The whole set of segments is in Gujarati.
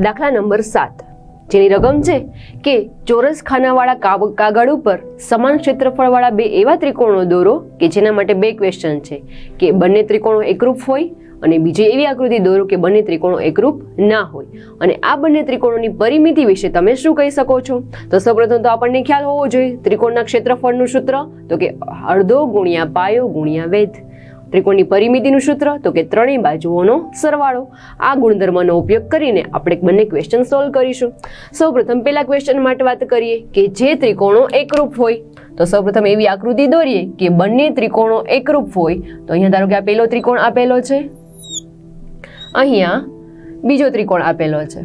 દાખલા નંબર 7, જેની રકમ છે કે ચોરસ ખાનાવાળા કાગળ ઉપર સમાન ક્ષેત્રફળવાળા બે એવા ત્રિકોણો દોરો કે જેના માટે બે ક્વેશ્ચન છે કે બંને ત્રિકોણો એકરૂપ હોય અને બીજી એવી આકૃતિ દોરો કે બંને ત્રિકોણો એકરૂપ ના હોય. અને આ બંને ત્રિકોણોની પરિમિતિ વિશે તમે શું કહી શકો છો? તો સૌપ્રથમ તો આપણને ખ્યાલ હોવો જોઈએ ત્રિકોણના ક્ષેત્રફળનું સૂત્ર તો કે અડધો ગુણ્યા પાયો ગુણ્યા વેધ. ત્રિકોણની પરિમિતિનું સૂત્ર તો કે ત્રણેય બાજુઓનો સરવાળો. આ ગુણધર્મનો ઉપયોગ કરીને આપણે બંને ક્વેશ્ચન સોલ્વ કરીશું. સૌપ્રથમ પહેલા ક્વેશ્ચન માટે વાત કરીએ કે જે ત્રિકોણો એકરૂપ હોય. તો સૌપ્રથમ એવી આકૃતિ દોરીએ કે બંને ત્રિકોણો એકરૂપ હોય. તો અહીંયા ધારો કે આ પહેલો ત્રિકોણ આપેલો છે, અહીંયા બીજો ત્રિકોણ આપેલો છે.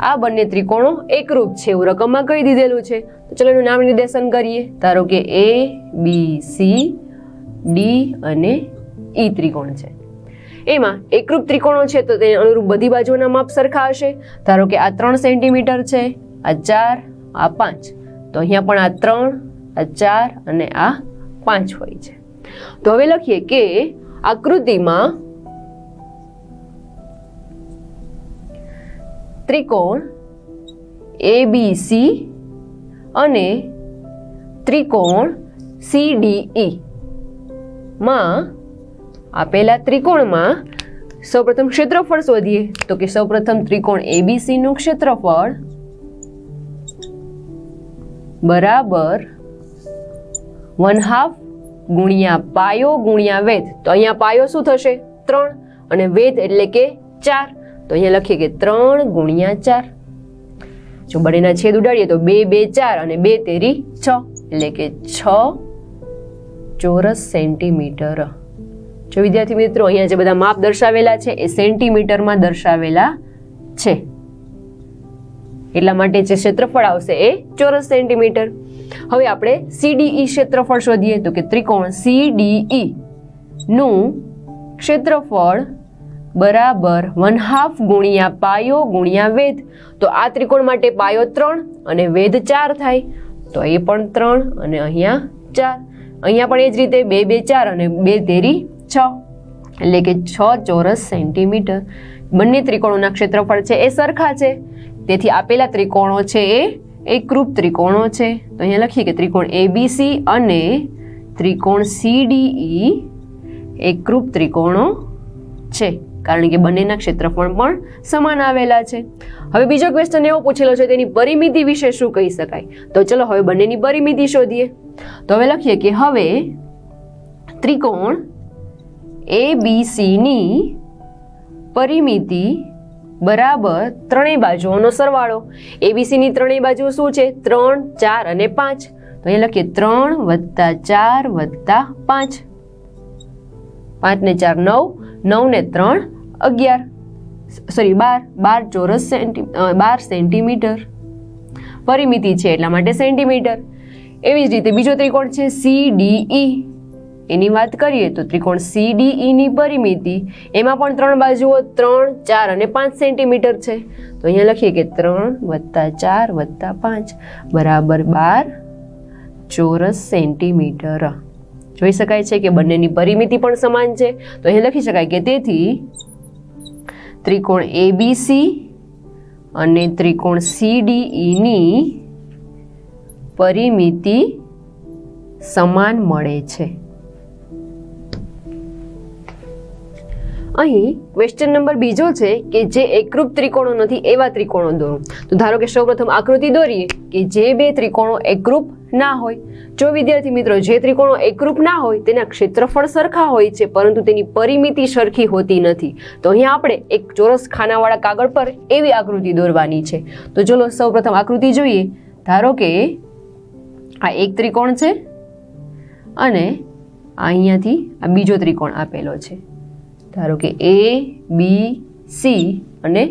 આ બંને ત્રિકોણો એકરૂપ છે એવું રકમમાં કહી દીધેલું છે. તો ચલો એનું નામ નિર્દેશન કરીએ. ધારો કે ABC D અને E ત્રિકોણ છે. એમાં એકરૂપ ત્રિકોણો છે તો તેને અનુરૂપ બધી બાજુઓના માપ સરખા હશે. ધારો કે આ 3 સેન્ટીમીટર છે, આ 4, આ 5. તો અહીંયા પણ આ 3, આ 4 અને આ 5 હોય છે. તો હવે લખીએ કે આકૃતિમાં ત્રિકોણ ABC અને ત્રિકોણ CDE માં આપેલા ત્રિકોણમાં સૌપ્રથમ ક્ષેત્રફળ શોધીએ. તો કે સૌપ્રથમ ત્રિકોણ ABC નું ક્ષેત્રફળ બરાબર 1/2 ગુણ્યા પાયો ગુણ્યા વેધ. તો અહીંયા પાયો શું થશે? 3 અને વેધ એટલે કે 4. તો અહીંયા લખીએ કે 3 ગુણ્યા 4. જો બંનેના છેદ ઉડાડીએ તો 2 2 4 અને 2 તેરી 6 એટલે કે 6 ચોરસ સેન્ટીમીટર. જો વિદ્યાર્થી મિત્રો અહીંયા જે બધા માપ દર્શાવેલા છે એ સેન્ટીમીટરમાં દર્શાવેલા છે, એટલા માટે જે ક્ષેત્રફળ આવશે એ ચોરસ સેન્ટીમીટર. હવે આપણે CDE ક્ષેત્રફળ શોધીએ. તો કે ત્રિકોણ CDE નું ક્ષેત્રફળ બરાબર 1/2 ગુણ્યા પાયો ગુણ્યા વેધ. તો આ ત્રિકોણ માટે પાયો 3 અને વેધ 4 થાય. તો એ પણ 3 અને અહીંયા 4. અહીંયા પણ એ જ રીતે 2 2 4 અને 2 તેરી 6 એટલે કે 6 ચોરસ સેન્ટીમીટર. બંને ત્રિકોણોના ક્ષેત્રફળ છે એ સરખા છે, તેથી આપેલા ત્રિકોણો છે એ એકરૂપ ત્રિકોણો છે. તો અહીંયા લખીએ કે ત્રિકોણ ABC અને ત્રિકોણ CDE એકરૂપ ત્રિકોણો છે, કારણ કે બંનેના ક્ષેત્રફળ પણ સમાન આવેલા છે. હવે બીજો ક્વેશ્ચન એવો પૂછેલો છે તેની પરિમિતિ વિશે શું કહી શકાય? તો ચલો હવે બંનેની પરિમિતિ શોધીએ. તો હવે લખીએ કે હવે ત્રિકોણ ABC ની પરિમિતિ બરાબર ત્રણેય બાજુઓનો સરવાળો. ABC ની ત્રણેય બાજુઓ શું છે? 3 4 અને 5. તો અહીંયા લખીએ 3 + 4 + 5. 5 ને 4 9, 9 ને 3 11, સોરી 12 ચોરસ 12 સેન્ટીમીટર પરિમિતિ છે એટલા માટે સેન્ટીમીટર. એવી જ રીતે બીજો ત્રિકોણ છે CDE. એની વાત કરીએ તો ત્રિકોણ CDE ની પરિમિતિ એમાં પણ 3 બાજુઓ 3 4 અને 5 સેન્ટીમીટર છે. તો અહીંયા લખીએ કે 3 + 4 + 5 બરાબર 12 ચોરસ સેન્ટીમીટર. જોઈ શકાય છે કે બંનેની પરિમિતિ પણ સમાન છે. તો અહીંયા લખી શકાય કે તેથી ત્રિકોણ ABC અને ત્રિકોણ CDE ની પરિમિતિ સમાન મળે છે. અહીં ક્વેશ્ચન નંબર બીજો છે કે જે એકરૂપ ત્રિકોણો નથી એવા ત્રિકોણો દોરો. તો ધારો કે સૌપ્રથમ આકૃતિ દોરીએ કે જે બે ત્રિકોણો એકરૂપ ના હોય. જો વિદ્યાર્થી મિત્રો જે ત્રિકોણો એકરૂપ ના હોય તેના ક્ષેત્રફળ સરખા હોય છે પરંતુ તેની પરિમિતિ સરખી હોતી નથી. તો અહીંયા આપણે એક ચોરસ ખાનાવાળા કાગળ પર એવી આકૃતિ દોરવાની છે. તો ચલો સૌપ્રથમ આકૃતિ જોઈએ. ધારો કે આ એક ત્રિકોણ છે અને અહીંયાથી આ બીજો ત્રિકોણ આપેલો છે. ધારો કે ABC અને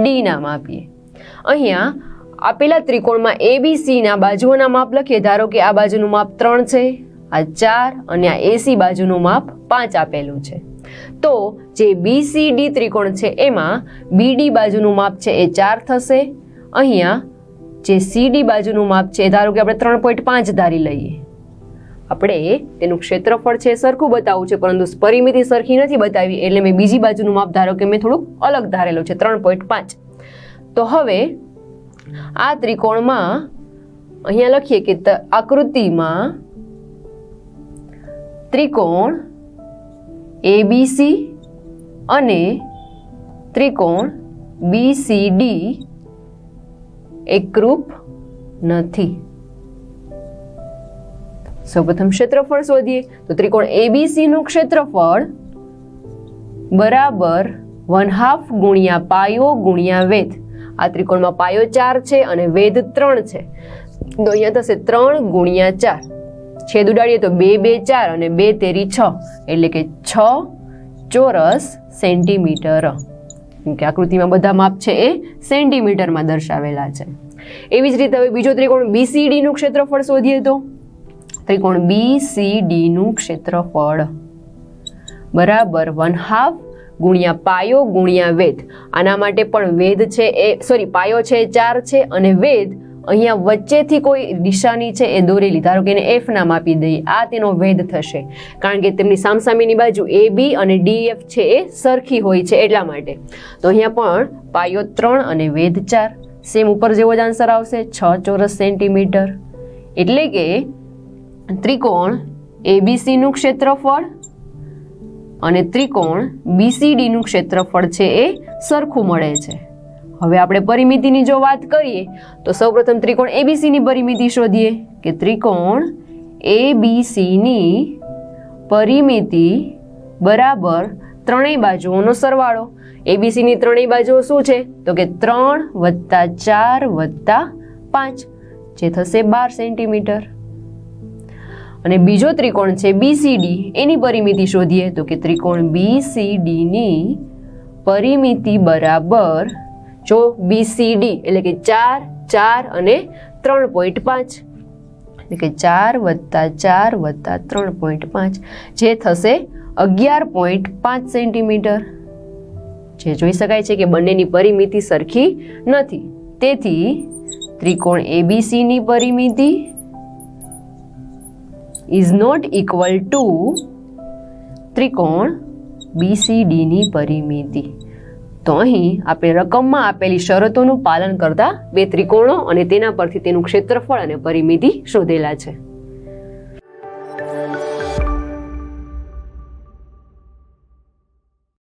D નામ આપીએ. અહીંયા આપેલા ત્રિકોણમાં ABC ના બાજુઓના માપ લખીએ. ધારો કે આ બાજુનું માપ 3 છે, આ 4 અને આ AC બાજુનું માપ 5 આપેલું છે. તો જે BCD ત્રિકોણ છે એમાં BD બાજુનું માપ છે એ 4 થશે. અહીંયા જે CD બાજુનું માપ છે ધારો કે આપણે 3.5 ધારી લઈએ. આપણે તેનું ક્ષેત્રફળ છે સરખું બતાવવું છે પરંતુ પરિમિતિ સરખી નથી બતાવી એટલે મેં બીજી બાજુનું માપ ધારો કે મેં થોડુંક અલગ ધારેલું છે 3.5. તો હવે આ ત્રિકોણમાં અહીંયા લખીએ કે આકૃતિમાં ત્રિકોણ એબીસી અને ત્રિકોણ બીસીડી એકરૂપ નથી. સૌપ્રથમ ક્ષેત્રફળ શોધીએ તો ત્રિકોણ એબીસી નું ક્ષેત્રફળ બરાબર 1/2 ગુણ્યા પાયો ગુણ્યા વેધ. આ ત્રિકોણમાં પાયો 4 છે અને વેધ 3 છે, તો અહીંયા થશે 3 ગુણ્યા 4. છેદ ઉડાડીએ તો 2 2 4 અને 2 તેરી 6 એટલે કે 6 ચોરસ સેન્ટીમીટર. કે આકૃતિમાં બધા માપ છે એ સેન્ટીમીટરમાં દર્શાવેલા છે. એવી જ રીતે હવે બીજો ત્રિકોણ બીસીડી નું ક્ષેત્રફળ શોધીએ તો ત્રિકોણ બીસીડી નું ક્ષેત્રફળ બરાબર 1/2 ગુણ્યા પાયો ગુણ્યા વેધ. આના માટે પણ વેધ છે એ પાયો છે 4 છે અને વેધ અહીંયા વચ્ચેથી કોઈ નિશાની છે એ દોરેલી, ધારો કે એને એફ નામ આપી દઈએ, આ તેનો વેધ થશે કારણ કે તેમની સામસામેની બાજુ એ બી અને ડીએફ છે એ સરખી હોય છે એટલા માટે. તો અહીંયા પણ પાયો 3 અને વેધ 4, સેમ ઉપર જેવો જ આન્સર આવશે 6 ચોરસ સેન્ટીમીટર. એટલે કે ત્રિકોણ એબીસી નું ક્ષેત્રફળ અને ત્રિકોણ બીસીડી નું ક્ષેત્રફળ છે એ સરખું મળે છે. હવે આપણે પરિમિતિની જો વાત કરીએ તો સૌપ્રથમ ત્રિકોણ એબીસી ની પરિમિતિ શોધીએ કે ત્રિકોણ એબીસી ની પરિમિતિ બરાબર ત્રણેય બાજુઓનો સરવાળો. એબીસી ની ત્રણેય બાજુઓ શું છે તો કે 3 + 4 + 5 જે થશે 12 સેન્ટીમીટર. અને બીજો ત્રિકોણ છે બીસીડી, એની પરિમિતિ શોધીએ તો કે ત્રિકોણ બીસીડી ની પરિમિતિ બરાબર જો બીસીડી એટલે કે 4 4 અને 3.5 એટલે કે 4 + 4 + 3.5 જે થશે 11.5 સેન્ટીમીટર. જે જોઈ શકાય છે કે બંનેની પરિમિતિ સરખી નથી. તેથી ત્રિકોણ એબીસી ની પરિમિતિ ઇઝ નોટ ઇક્વલ ટુ ત્રિકોણ બીસીડી ની પરિમિતિ. તો અહીં આપણે રકમમાં આપેલી શરતોનું પાલન કરતા બે ત્રિકોણો અને તેના પરથી તેનું ક્ષેત્રફળ અને પરિમિતિ શોધેલા છે.